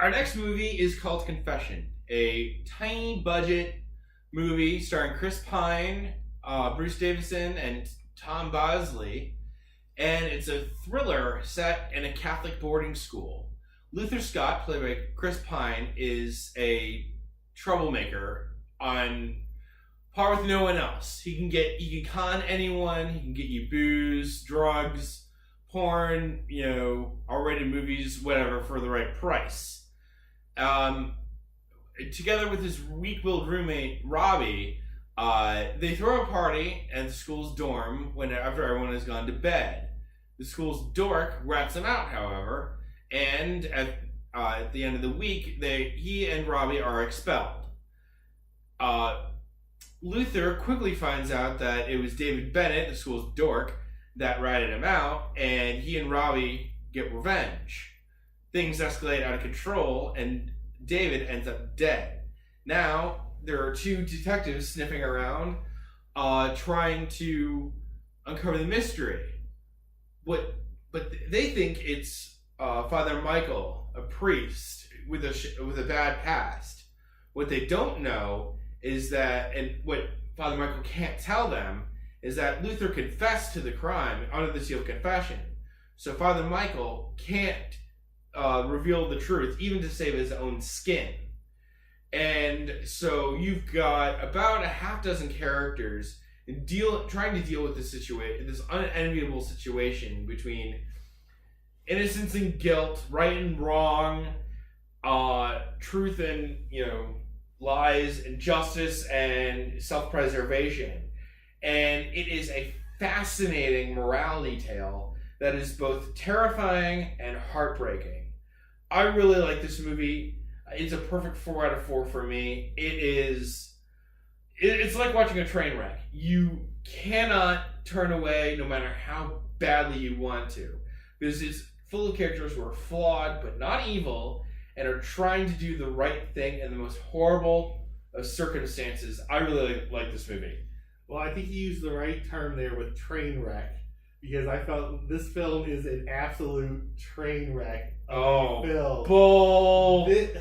Our next movie is called Confession, a tiny budget movie starring Chris Pine, Bruce Davison, and Tom Bosley, and it's a thriller set in a Catholic boarding school. Luther Scott, played by Chris Pine, is a troublemaker on par with no one else. He can con anyone. He can get you booze, drugs, porn, R-rated movies, whatever, for the right price. Together with his weak-willed roommate Robbie, they throw a party at the school's dorm after everyone has gone to bed. The school's dork rats them out, however, and at the end of the week, he and Robbie are expelled. Luther quickly finds out that it was David Bennett, the school's dork, that ratted him out, and he and Robbie get revenge. Things escalate out of control, and David ends up dead. Now, there are two detectives sniffing around, trying to uncover the mystery. But they think it's Father Michael, a priest with a bad past. What they don't know is that, and what Father Michael can't tell them, is that Luther confessed to the crime under the seal of confession. So Father Michael can't reveal the truth, even to save his own skin. And so you've got about a half dozen characters trying to deal with this unenviable situation between innocence and guilt, right and wrong, truth and lies, and justice and self-preservation. And it is a fascinating morality tale that is both terrifying and heartbreaking. I really like this movie. It's a perfect 4 out of 4 for me. It's like watching a train wreck. You cannot turn away no matter how badly you want to, because it's full of characters who are flawed but not evil and are trying to do the right thing in the most horrible of circumstances. I really like this movie. Well, I think you used the right term there with train wreck, because I felt this film is an absolute train wreck. Bull. This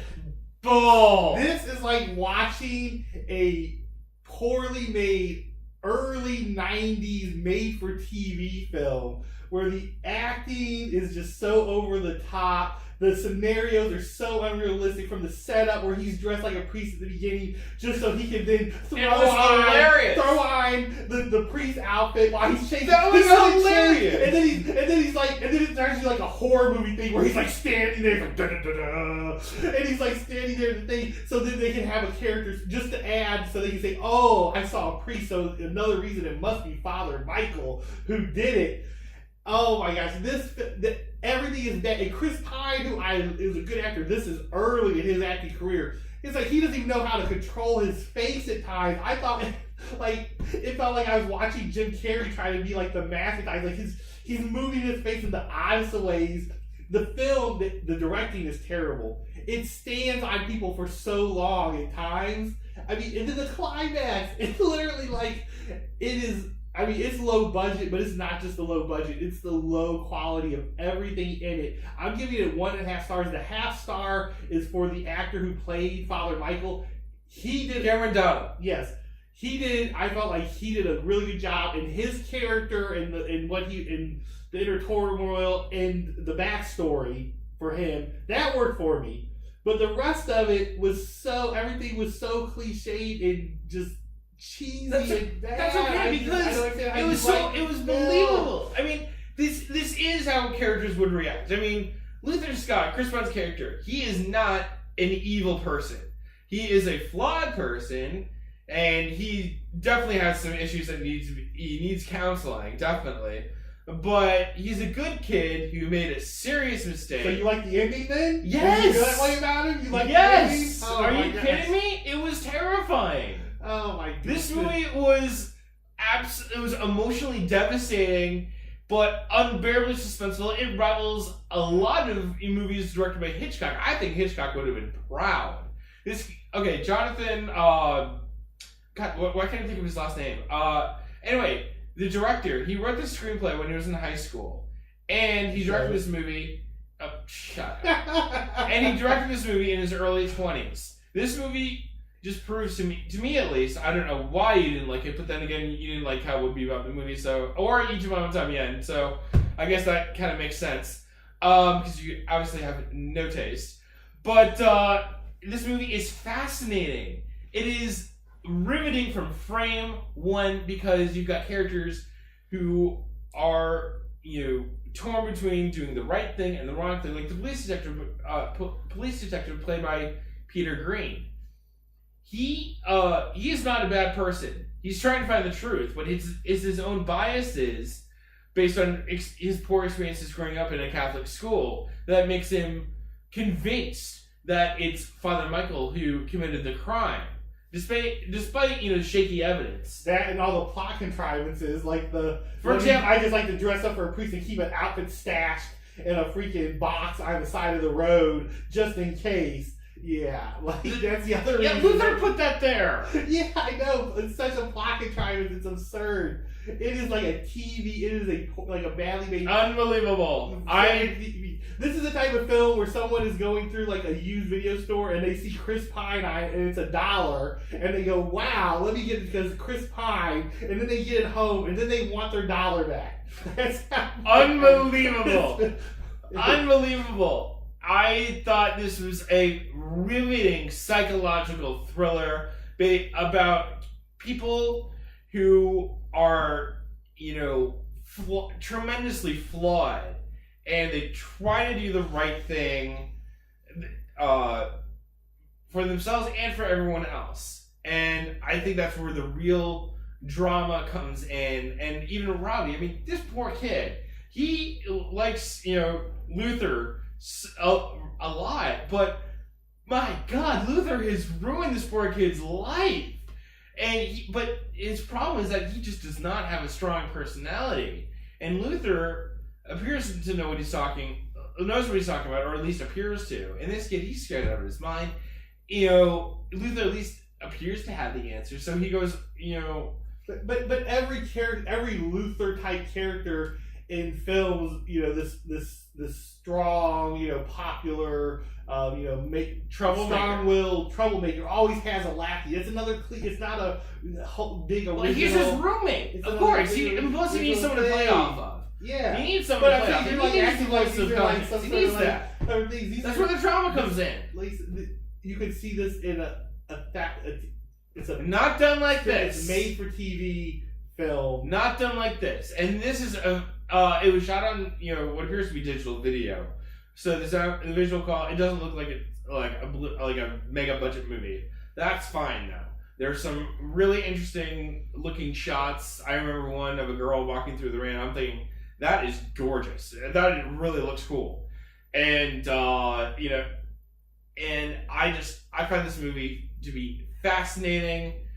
is like watching a poorly made early 90s made-for-TV film where the acting is just so over the top. The scenarios are so unrealistic, from the setup where he's dressed like a priest at the beginning just so he can then throw on the priest outfit while he's chasing. That was hilarious. And then it turns into like a horror movie thing where he's like standing there like da da da da, and he's like standing there in the thing, so then they can have a character just to add, so they can say, "Oh, I saw a priest, so another reason it must be Father Michael who did it." Oh my gosh, everything is bad. And Chris Pine, who is a good actor, this is early in his acting career. It's like he doesn't even know how to control his face at times. I thought, it felt like I was watching Jim Carrey trying to be like the mask at times. Like he's moving his face in the oddest of ways. The film, the directing is terrible. It stands on people for so long at times. I mean, and then the climax, it's literally like, it is... I mean, it's low budget, but it's not just the low budget. It's the low quality of everything in it. I'm giving it 1.5 stars. The half star is for the actor who played Father Michael. He did... Cameron Dowd. Yes. He did... I felt like he did a really good job in his character and the inner turmoil and the backstory for him. That worked for me. But the rest of it was everything was so cliched and just... cheesy and bad. That's okay, because it was believable. I mean, this is how characters would react. I mean, Luther Scott, Chris Pine's character, he is not an evil person. He is a flawed person, and he definitely has some issues that he needs counseling, definitely. But he's a good kid who made a serious mistake. So you like the ending then? Yes. You feel that way about him? You like the ending? Oh, are you kidding me? It was terrifying. Oh my goodness. This movie was emotionally devastating, but unbearably suspenseful. It rivals a lot of movies directed by Hitchcock. I think Hitchcock would have been proud. Jonathan. God, why can't I think of his last name? Anyway, the director. He wrote the screenplay when he was in high school, and he directed this movie. shut up. And he directed this movie in his early 20s. This movie just proves to me at least, I don't know why you didn't like it, but then again, you didn't like how it would be about the movie, so, or Ichiban Tamien, so I guess that kind of makes sense, because you obviously have no taste. But this movie is fascinating. It is riveting from frame one, because you've got characters who are, torn between doing the right thing and the wrong thing. Like the police detective played by Peter Green. He is not a bad person. He's trying to find the truth, but it's his own biases based on his poor experiences growing up in a Catholic school that makes him convinced that it's Father Michael who committed the crime. Despite shaky evidence. That and all the plot contrivances, like for example, I just like to dress up for a priest and keep an outfit stashed in a freaking box on the side of the road just in case. Yeah, like that's the other reason. Yeah, Luther put that there. Yeah, I know. It's such a plot contrivance. It's absurd. It is like a TV. It is like a badly made. Unbelievable. This is the type of film where someone is going through like a used video store and they see Chris Pine on it and it's $1 and they go, "Wow, let me get it because Chris Pine," and then they get it home and then they want their $1 back. That's how unbelievable. Unbelievable. I thought this was a riveting psychological thriller about people who are, tremendously flawed, and they try to do the right thing for themselves and for everyone else. And I think that's where the real drama comes in. And even Robbie, I mean, this poor kid, he likes, Luther a lot, but my God, Luther has ruined this poor kid's life. But his problem is that he just does not have a strong personality. And Luther appears to know what he's talking about, or at least appears to. And this kid, he's scared out of his mind. Luther at least appears to have the answer, so he goes, But every character, every Luther type character in films, this strong, popular, strong-willed troublemaker always has a lackey. It's another. It's not a whole big original. Well, he's his roommate, of course. Plus, he needs someone to play off of. Yeah, he needs someone to play off. He needs that. That's where the drama comes in. You could see this in it's a not done like this. It's made for TV film. Not done like this. And this is it was shot on what appears to be digital video. So the visual quality, it doesn't look like it's like a mega budget movie. That's fine though. There's some really interesting looking shots. I remember one of a girl walking through the rain. I'm thinking that is gorgeous. That really looks cool. And and I find this movie to be fascinating,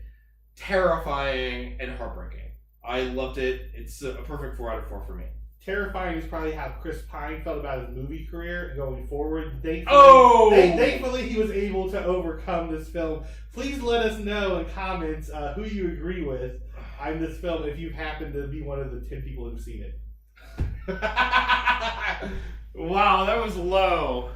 terrifying, and heartbreaking. I loved it. It's a perfect 4 out of 4 for me. Terrifying is probably how Chris Pine felt about his movie career going forward. Thankfully, he was able to overcome this film. Please let us know in comments who you agree with on this film if you happen to be one of the 10 people who've seen it. Wow, that was low.